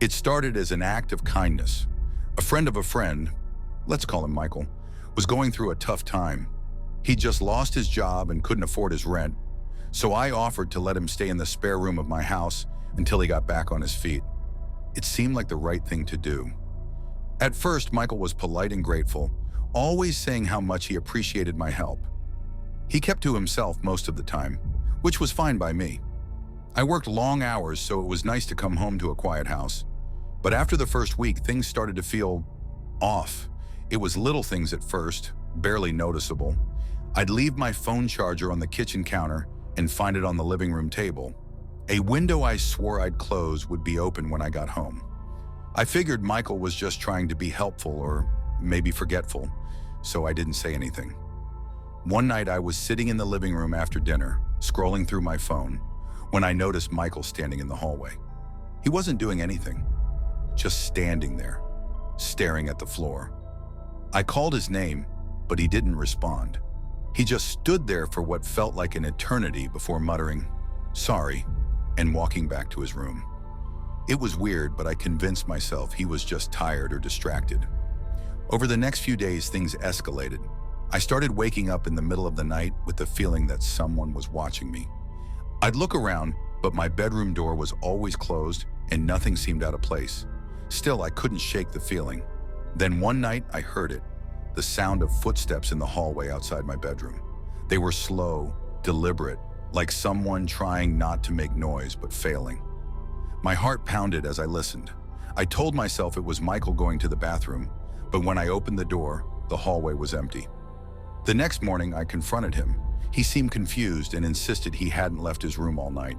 It started as an act of kindness. A friend of a friend, let's call him Michael, was going through a tough time. He'd just lost his job and couldn't afford his rent, so I offered to let him stay in the spare room of my house until he got back on his feet. It seemed like the right thing to do. At first, Michael was polite and grateful, always saying how much he appreciated my help. He kept to himself most of the time, which was fine by me. I worked long hours, so it was nice to come home to a quiet house. But after the first week, things started to feel off. It was little things at first, barely noticeable. I'd leave my phone charger on the kitchen counter and find it on the living room table. A window I swore I'd close would be open when I got home. I figured Michael was just trying to be helpful or maybe forgetful, so I didn't say anything. One night I was sitting in the living room after dinner, scrolling through my phone, when I noticed Michael standing in the hallway. He wasn't doing anything, just standing there, staring at the floor. I called his name, but he didn't respond. He just stood there for what felt like an eternity before muttering, "Sorry," and walking back to his room. It was weird, but I convinced myself he was just tired or distracted. Over the next few days, things escalated. I started waking up in the middle of the night with the feeling that someone was watching me. I'd look around, but my bedroom door was always closed and nothing seemed out of place. Still, I couldn't shake the feeling. Then one night, I heard it, the sound of footsteps in the hallway outside my bedroom. They were slow, deliberate, like someone trying not to make noise but failing. My heart pounded as I listened. I told myself it was Michael going to the bathroom, but when I opened the door, the hallway was empty. The next morning, I confronted him. He seemed confused and insisted he hadn't left his room all night.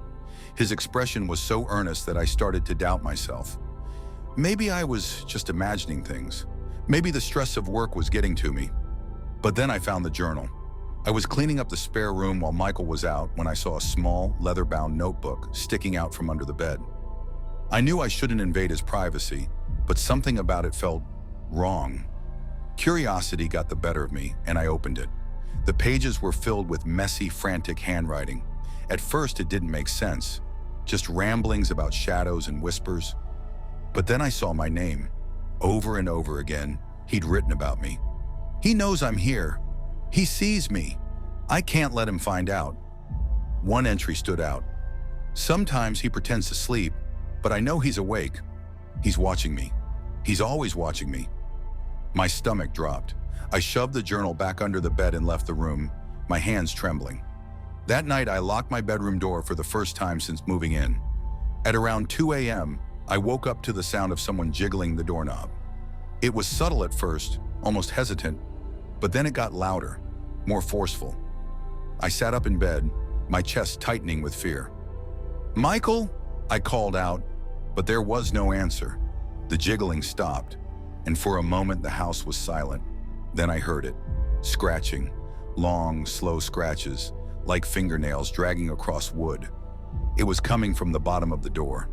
His expression was so earnest that I started to doubt myself. Maybe I was just imagining things. Maybe the stress of work was getting to me. But then I found the journal. I was cleaning up the spare room while Michael was out when I saw a small, leather-bound notebook sticking out from under the bed. I knew I shouldn't invade his privacy, but something about it felt wrong. Curiosity got the better of me, and I opened it. The pages were filled with messy, frantic handwriting. At first, it didn't make sense, just ramblings about shadows and whispers. But then I saw my name. Over and over again, he'd written about me. He knows I'm here. He sees me. I can't let him find out. One entry stood out. Sometimes he pretends to sleep, but I know he's awake. He's watching me. He's always watching me. My stomach dropped. I shoved the journal back under the bed and left the room, my hands trembling. That night, I locked my bedroom door for the first time since moving in. At around 2 a.m., I woke up to the sound of someone jiggling the doorknob. It was subtle at first, almost hesitant, but then it got louder, more forceful. I sat up in bed, my chest tightening with fear. "Michael?" I called out, but there was no answer. The jiggling stopped, and for a moment the house was silent. Then I heard it, scratching, long, slow scratches, like fingernails dragging across wood. It was coming from the bottom of the door.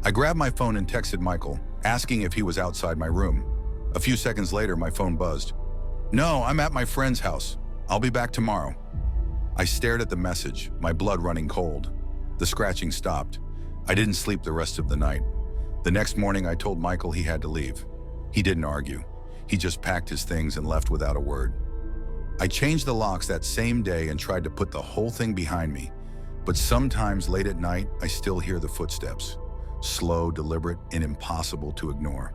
I grabbed my phone and texted Michael, asking if he was outside my room. A few seconds later, my phone buzzed. "No, I'm at my friend's house. I'll be back tomorrow." I stared at the message, my blood running cold. The scratching stopped. I didn't sleep the rest of the night. The next morning, I told Michael he had to leave. He didn't argue. He just packed his things and left without a word. I changed the locks that same day and tried to put the whole thing behind me. But sometimes late at night, I still hear the footsteps. Slow, deliberate, and impossible to ignore.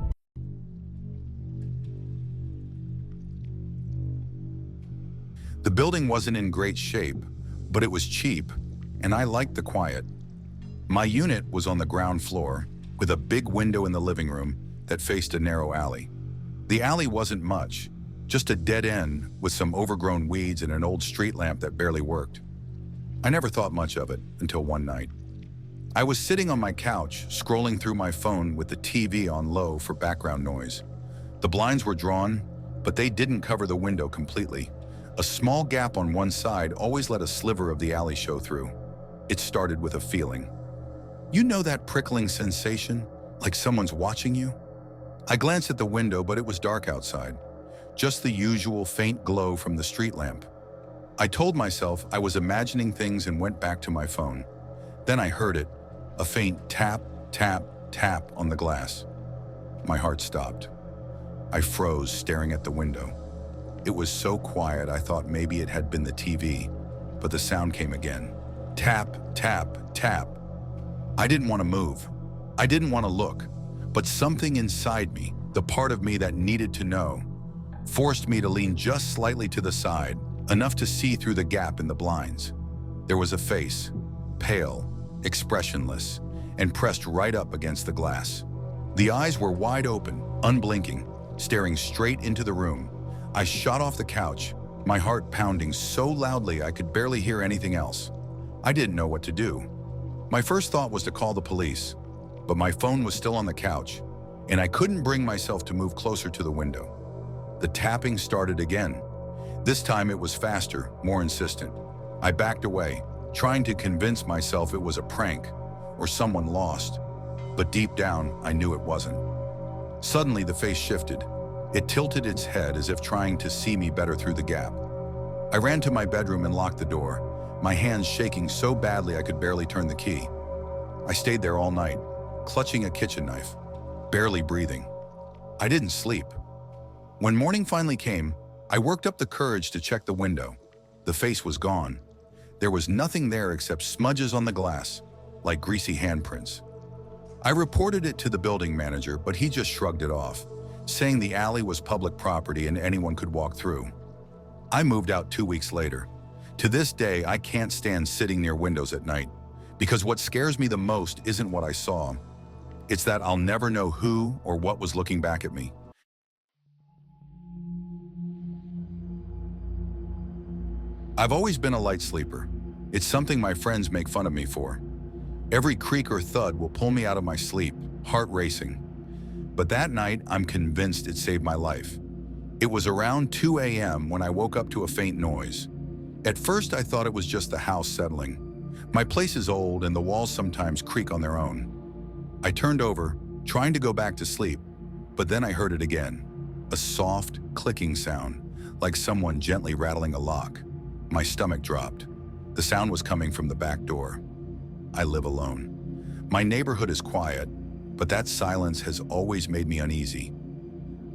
The building wasn't in great shape, but it was cheap, and I liked the quiet. My unit was on the ground floor, with a big window in the living room that faced a narrow alley. The alley wasn't much, just a dead end with some overgrown weeds and an old street lamp that barely worked. I never thought much of it until one night. I was sitting on my couch, scrolling through my phone with the TV on low for background noise. The blinds were drawn, but they didn't cover the window completely. A small gap on one side always let a sliver of the alley show through. It started with a feeling. You know that prickling sensation, like someone's watching you? I glanced at the window, but it was dark outside. Just the usual faint glow from the street lamp. I told myself I was imagining things and went back to my phone. Then I heard it, a faint tap, tap, tap on the glass. My heart stopped. I froze, staring at the window. It was so quiet I thought maybe it had been the TV, but the sound came again. Tap, tap, tap. I didn't want to move. I didn't want to look, but something inside me, the part of me that needed to know, forced me to lean just slightly to the side, enough to see through the gap in the blinds. There was a face, pale, expressionless, and pressed right up against the glass. The eyes were wide open, unblinking, staring straight into the room. I shot off the couch, my heart pounding so loudly I could barely hear anything else. I didn't know what to do. My first thought was to call the police, but my phone was still on the couch, and I couldn't bring myself to move closer to the window. The tapping started again. This time it was faster, more insistent. I backed away, trying to convince myself it was a prank or someone lost, but deep down I knew it wasn't. Suddenly the face shifted. It tilted its head as if trying to see me better through the gap. I ran to my bedroom and locked the door, my hands shaking so badly I could barely turn the key. I stayed there all night, clutching a kitchen knife, barely breathing. I didn't sleep. When morning finally came, I worked up the courage to check the window. The face was gone. There was nothing there except smudges on the glass, like greasy handprints. I reported it to the building manager, but he just shrugged it off, saying the alley was public property and anyone could walk through. I moved out 2 weeks later. To this day, I can't stand sitting near windows at night, because what scares me the most isn't what I saw. It's that I'll never know who or what was looking back at me. I've always been a light sleeper. It's something my friends make fun of me for. Every creak or thud will pull me out of my sleep, heart racing. But that night, I'm convinced it saved my life. It was around 2 a.m. when I woke up to a faint noise. At first, I thought it was just the house settling. My place is old and the walls sometimes creak on their own. I turned over, trying to go back to sleep, but then I heard it again. A soft, clicking sound, like someone gently rattling a lock. My stomach dropped. The sound was coming from the back door. I live alone. My neighborhood is quiet, but that silence has always made me uneasy.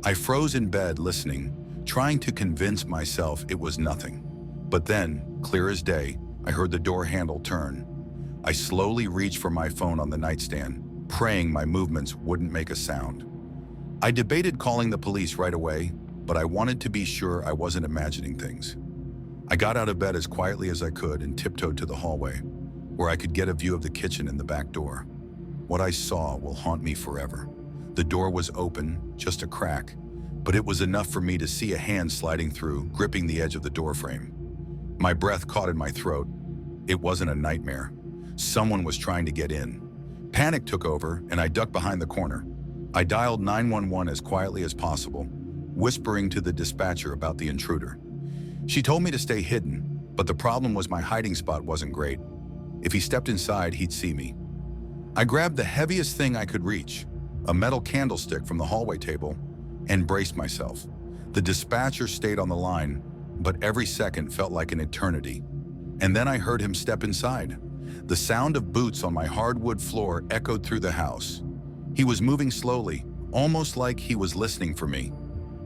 I froze in bed listening, trying to convince myself it was nothing. But then, clear as day, I heard the door handle turn. I slowly reached for my phone on the nightstand, praying my movements wouldn't make a sound. I debated calling the police right away, but I wanted to be sure I wasn't imagining things. I got out of bed as quietly as I could and tiptoed to the hallway, where I could get a view of the kitchen and the back door. What I saw will haunt me forever. The door was open, just a crack, but it was enough for me to see a hand sliding through, gripping the edge of the doorframe. My breath caught in my throat. It wasn't a nightmare. Someone was trying to get in. Panic took over, and I ducked behind the corner. I dialed 911 as quietly as possible, whispering to the dispatcher about the intruder. She told me to stay hidden, but the problem was my hiding spot wasn't great. If he stepped inside, he'd see me. I grabbed the heaviest thing I could reach, a metal candlestick from the hallway table, and braced myself. The dispatcher stayed on the line, but every second felt like an eternity. And then I heard him step inside. The sound of boots on my hardwood floor echoed through the house. He was moving slowly, almost like he was listening for me.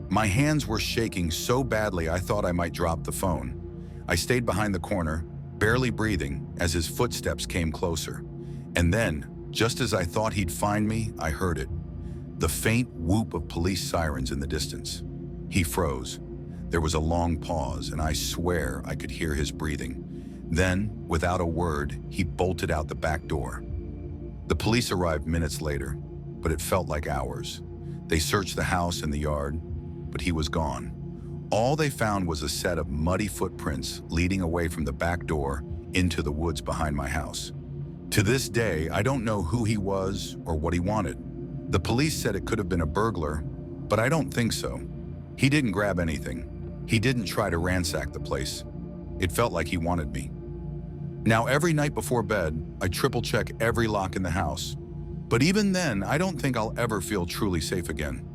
My hands were shaking so badly I thought I might drop the phone. I stayed behind the corner, barely breathing, as his footsteps came closer. And then, just as I thought he'd find me, I heard it. The faint whoop of police sirens in the distance. He froze. There was a long pause, and I swear I could hear his breathing. Then, without a word, he bolted out the back door. The police arrived minutes later, but it felt like hours. They searched the house and the yard, but he was gone. All they found was a set of muddy footprints leading away from the back door into the woods behind my house. To this day, I don't know who he was or what he wanted. The police said it could have been a burglar, but I don't think so. He didn't grab anything. He didn't try to ransack the place. It felt like he wanted me. Now, every night before bed, I triple-check every lock in the house. But even then, I don't think I'll ever feel truly safe again.